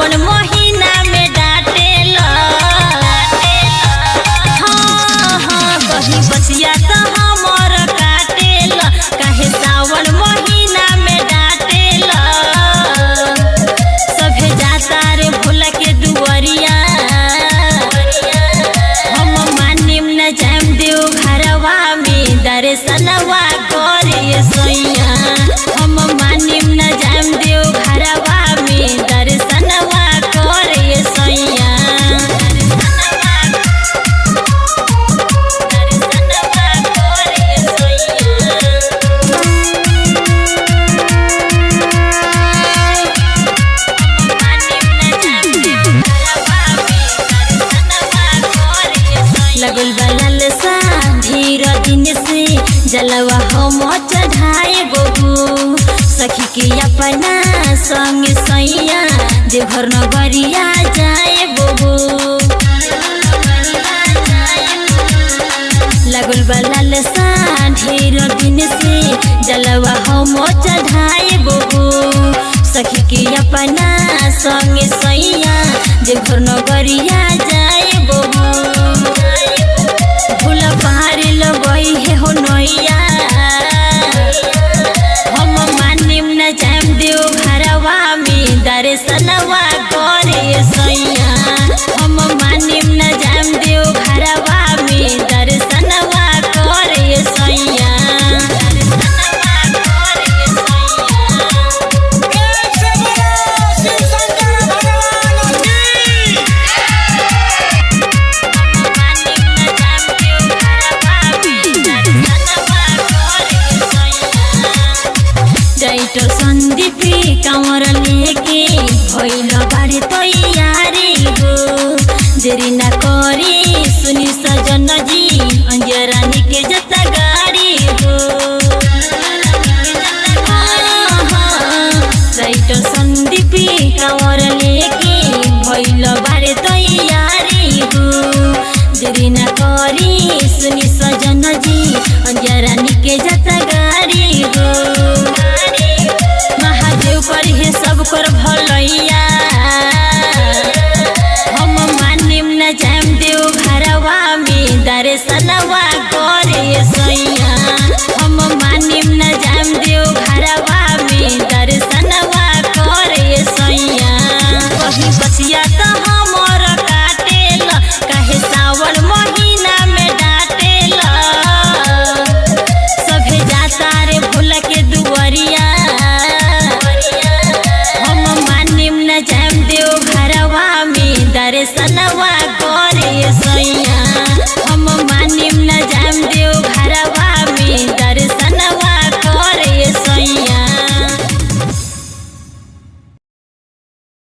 सावन महीना में डांटेला। हाँ हाँ कहीं बचिया तो हमर काटेला, काहे सावन महीना में डांटेला। सभे जाता रे भोला के दुआरिया, हम मानिम न जाम देव घरवा में दर्शनवा करे सैया। हम मानिम न जाम देव घरवा में दर्शनवा करे सैया। दर्शनवा करे सैया। लगल बलल सा धीर दिन से जलवा हम चढ़ाए बबू, सखी के अपना संग सैया देवघर नगरिया जाए बबू। लगल बलल सा ढेर दिन से जलवा हम चढ़ाए बबू, सखी के अपना संग सैया देवघर नगरिया जाए बबू। भूल पार लगई है हो नैया, हम मानिम न जाम देव घरवा में दर्शनवा करे सैया। हम मानिम न जाम देव घरवा में दर्शनवा करे सैया। जैतो संदीपी कांवर लेके भइल बारे तैयारी हो, देरी न करी सुनी सजन जी अंजरानी के जता गाड़ी हो। जैतो संदीपी कांवर लेके भइल बारे तैयारी हो, देरी न करी सुनी सजन जी अंजरानी के जता गाड़ी हो। महादेव पर है सब कर भलैया, हम मानिम न जाम देव घरवा में दर्शन